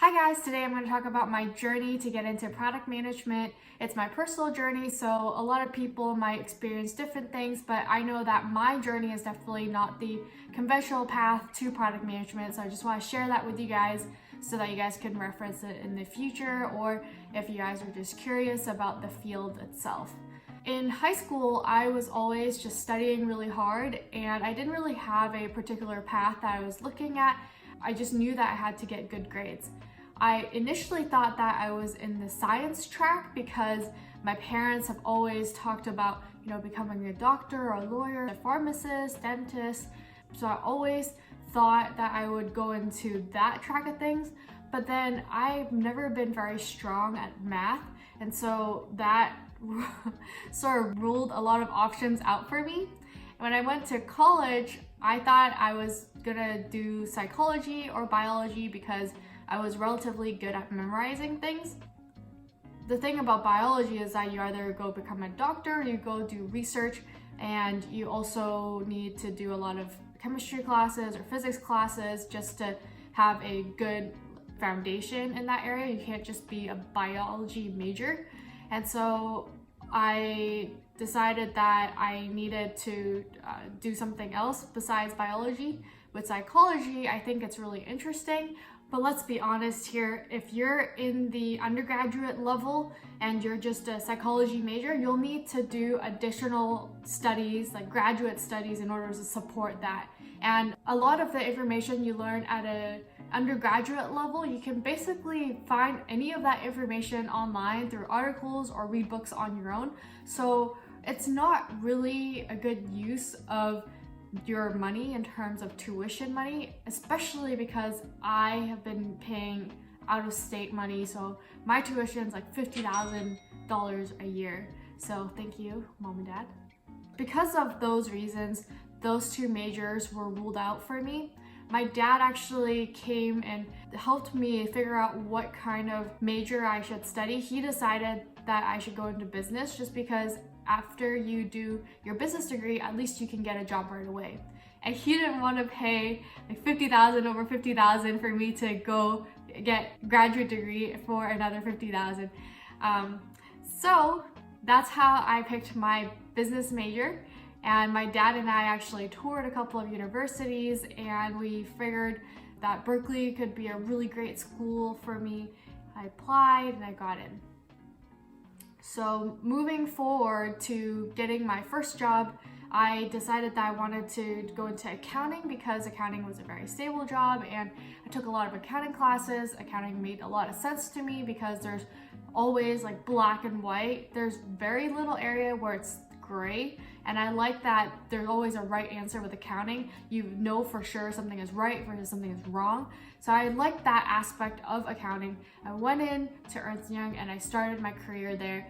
Hi guys, today I'm going to talk about my journey to get into product management. It's my personal journey, so a lot of people might experience different things, but I know that my journey is definitely not the conventional path to product management, so I just want to share that with you guys so that you guys can reference it in the future, or if you guys are just curious about the field itself. In high school, I was always just studying really hard, and I didn't really have a particular path that I was looking at. I just knew that I had to get good grades. I initially thought that I was in the science track because my parents have always talked about, becoming a doctor or a lawyer, a pharmacist, dentist. So I always thought that I would go into that track of things. But then I've never been very strong at math. And so that sort of ruled a lot of options out for me. When I went to college, I thought I was gonna do psychology or biology because I was relatively good at memorizing things. The thing about biology is that you either go become a doctor, you go do research, and you also need to do a lot of chemistry classes or physics classes just to have a good foundation in that area. You can't just be a biology major. And so I decided that I needed to do something else besides biology. With psychology, I think it's really interesting, but let's be honest here, if you're in the undergraduate level and you're just a psychology major, you'll need to do additional studies, like graduate studies, in order to support that. And a lot of the information you learn at an undergraduate level, you can basically find any of that information online through articles or read books on your own. So it's not really a good use of your money in terms of tuition money, especially because I have been paying out-of-state money, so my tuition is like $50,000 a year. So thank you, Mom and Dad. Because of those reasons, those two majors were ruled out for me. My dad actually came and helped me figure out what kind of major I should study. He decided that I should go into business just because after you do your business degree, at least you can get a job right away. And he didn't want to pay like $50,000 over $50,000 for me to go get graduate degree for another $50,000. So that's how I picked my business major. And my dad and I actually toured a couple of universities, and we figured that Berkeley could be a really great school for me. I applied and I got in. So moving forward to getting my first job, I decided that I wanted to go into accounting because accounting was a very stable job, and I took a lot of accounting classes. Accounting made a lot of sense to me because there's always like black and white. There's very little area where it's gray, and I like that there's always a right answer with accounting. You know for sure something is right versus something is wrong. So I like that aspect of accounting. I went in to Ernst & Young and I started my career there.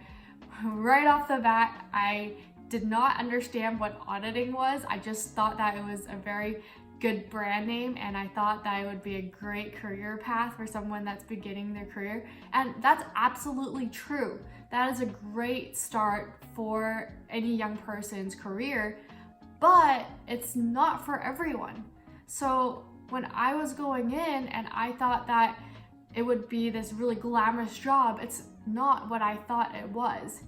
Right off the bat, I did not understand what auditing was. I just thought that it was a very good brand name, and I thought that it would be a great career path for someone that's beginning their career. And that's absolutely true. That is a great start for any young person's career, but it's not for everyone. So when I was going in and I thought that it would be this really glamorous job, it's not what I thought it was.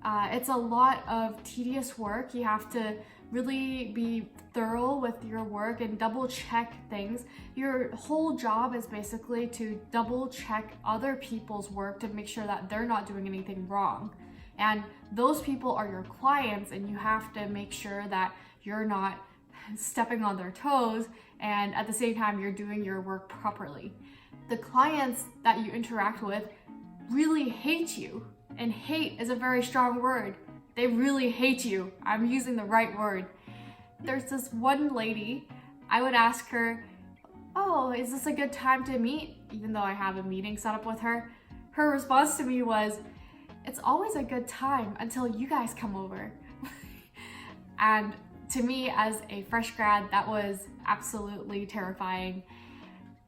It's a lot of tedious work. You have to really be thorough with your work and double check things. Your whole job is basically to double check other people's work to make sure that they're not doing anything wrong. And those people are your clients, and you have to make sure that you're not stepping on their toes, and at the same time you're doing your work properly. The clients that you interact with really hate you, and hate is a very strong word. They really hate you. I'm using the right word. There's this one lady, I would ask her, "Oh, is this a good time to meet?" Even though I have a meeting set up with her. Her response to me was, "It's always a good time until you guys come over." And to me, as a fresh grad, that was absolutely terrifying.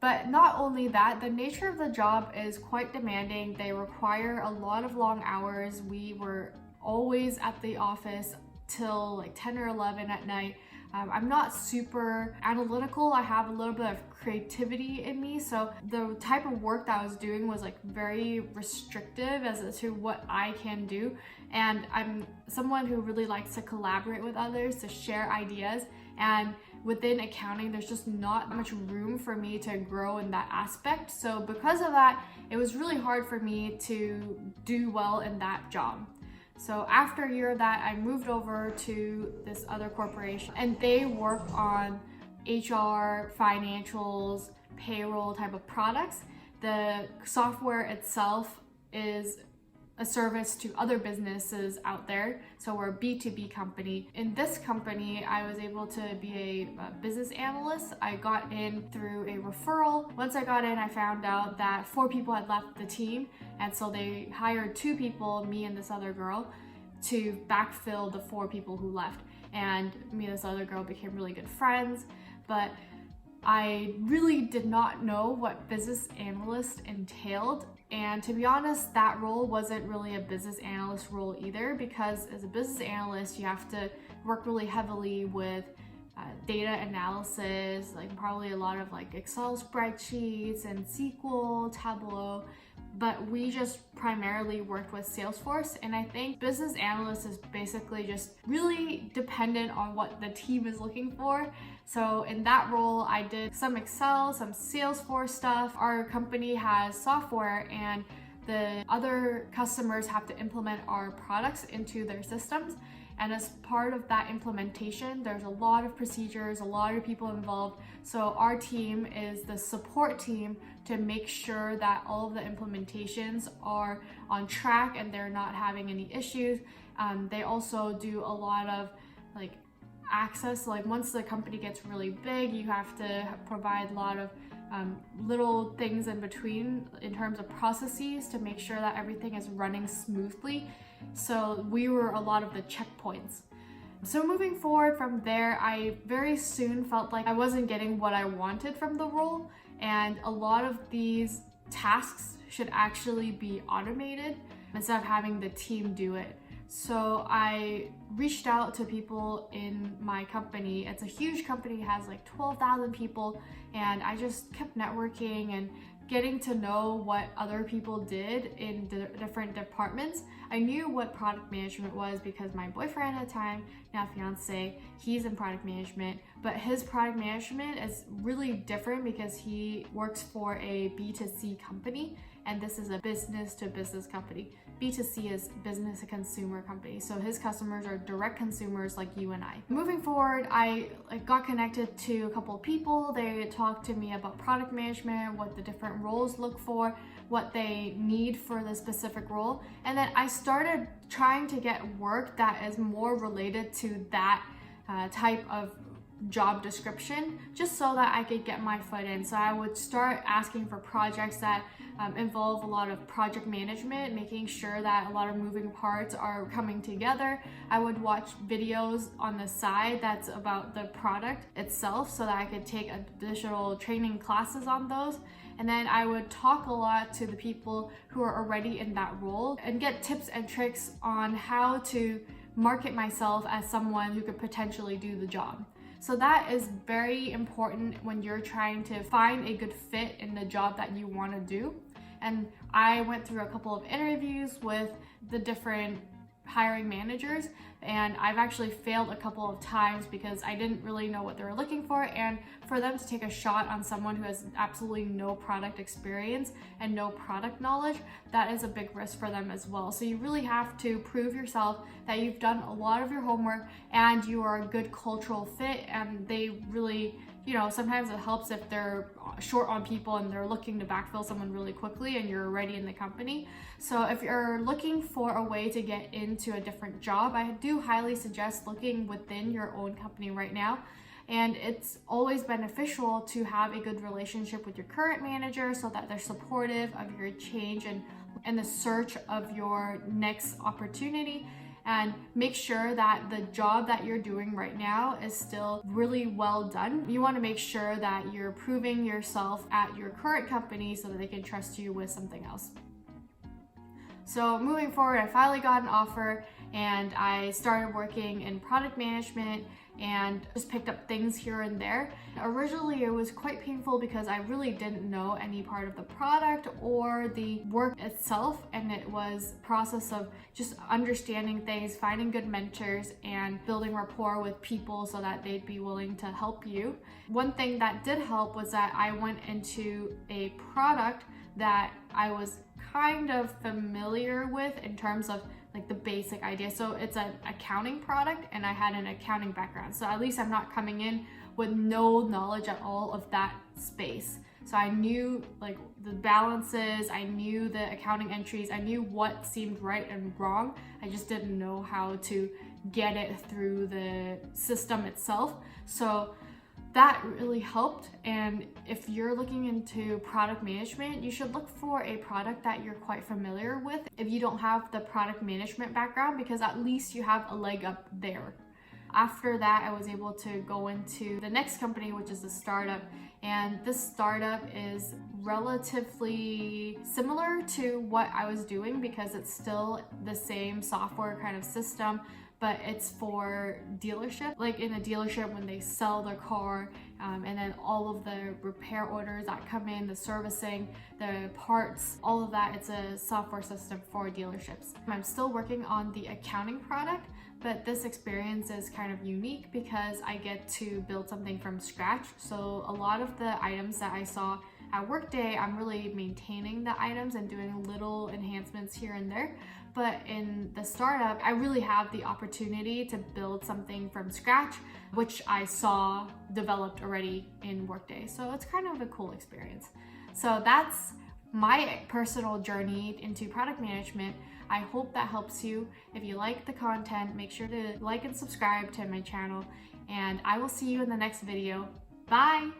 But not only that, the nature of the job is quite demanding. They require a lot of long hours. We were always at the office till like 10 or 11 at night. I'm not super analytical. I have a little bit of creativity in me. So the type of work that I was doing was like very restrictive as to what I can do. And I'm someone who really likes to collaborate with others, to share ideas. And within accounting, there's just not much room for me to grow in that aspect. So because of that, it was really hard for me to do well in that job. So after a year of that, I moved over to this other corporation, and they work on HR, financials, payroll type of products. The software itself is a service to other businesses out there. So we're a B2B company. In this company, I was able to be a business analyst. I got in through a referral. Once I got in, I found out that 4 people had left the team. And so they hired 2 people, me and this other girl, to backfill the 4 people who left. And me and this other girl became really good friends. But I really did not know what business analyst entailed. And to be honest, that role wasn't really a business analyst role either, because as a business analyst, you have to work really heavily with data analysis, like probably a lot of like Excel spreadsheets and SQL, Tableau. But we just primarily worked with Salesforce, and I think business analyst is basically just really dependent on what the team is looking for. So in that role, I did some Excel, some Salesforce stuff. Our company has software, and the other customers have to implement our products into their systems. And as part of that implementation, there's a lot of procedures, a lot of people involved. So our team is the support team to make sure that all of the implementations are on track and they're not having any issues. They also do a lot of like access. Like once the company gets really big, you have to provide a lot of little things in between in terms of processes to make sure that everything is running smoothly. So we were a lot of the checkpoints. So moving forward from there, I very soon felt like I wasn't getting what I wanted from the role, and a lot of these tasks should actually be automated instead of having the team do it. So I reached out to people in my company. It's a huge company, it has like 12,000 people, and I just kept networking and getting to know what other people did in different departments. I knew what product management was because my boyfriend at the time, now fiance, he's in product management, but his product management is really different because he works for a B2C company, and this is a business to business company. B2C is business to consumer company. So his customers are direct consumers like you and I. Moving forward, I got connected to a couple of people. They talked to me about product management, what the different roles look for, what they need for the specific role. And then I started trying to get work that is more related to that type of job description, just so that I could get my foot in. So I would start asking for projects that involve a lot of project management, making sure that a lot of moving parts are coming together. I would watch videos on the side that's about the product itself so that I could take additional training classes on those. And then I would talk a lot to the people who are already in that role and get tips and tricks on how to market myself as someone who could potentially do the job. So that is very important when you're trying to find a good fit in the job that you want to do. And I went through a couple of interviews with the different hiring managers, and I've actually failed a couple of times because I didn't really know what they were looking for, and for them to take a shot on someone who has absolutely no product experience and no product knowledge, that is a big risk for them as well. So you really have to prove yourself that you've done a lot of your homework and you are a good cultural fit, and they really, sometimes it helps if they're short on people and they're looking to backfill someone really quickly and you're already in the company. So if you're looking for a way to get into a different job, I do highly suggest looking within your own company right now. And it's always beneficial to have a good relationship with your current manager so that they're supportive of your change and the search of your next opportunity. And make sure that the job that you're doing right now is still really well done. You want to make sure that you're proving yourself at your current company so that they can trust you with something else. So moving forward, I finally got an offer and I started working in product management, and just picked up things here and there. Originally, it was quite painful because I really didn't know any part of the product or the work itself, and it was a process of just understanding things, finding good mentors, and building rapport with people so that they'd be willing to help you. One thing that did help was that I went into a product that I was kind of familiar with in terms of like the basic idea. So it's an accounting product, and I had an accounting background. So at least I'm not coming in with no knowledge at all of that space. So I knew like the balances, I knew the accounting entries, I knew what seemed right and wrong. I just didn't know how to get it through the system itself. So that really helped. And if you're looking into product management, you should look for a product that you're quite familiar with if you don't have the product management background, because at least you have a leg up there. After that, I was able to go into the next company, which is a startup. And this startup is relatively similar to what I was doing because it's still the same software kind of system, but it's for dealership. Like in a dealership when they sell their car, and then all of the repair orders that come in, the servicing, the parts, all of that, it's a software system for dealerships. I'm still working on the accounting product, but this experience is kind of unique because I get to build something from scratch. So a lot of the items that I saw at Workday, I'm really maintaining the items and doing little enhancements here and there. But in the startup, I really have the opportunity to build something from scratch, which I saw developed already in Workday. So it's kind of a cool experience. So that's my personal journey into product management. I hope that helps you. If you like the content, make sure to like and subscribe to my channel, and I will see you in the next video. Bye!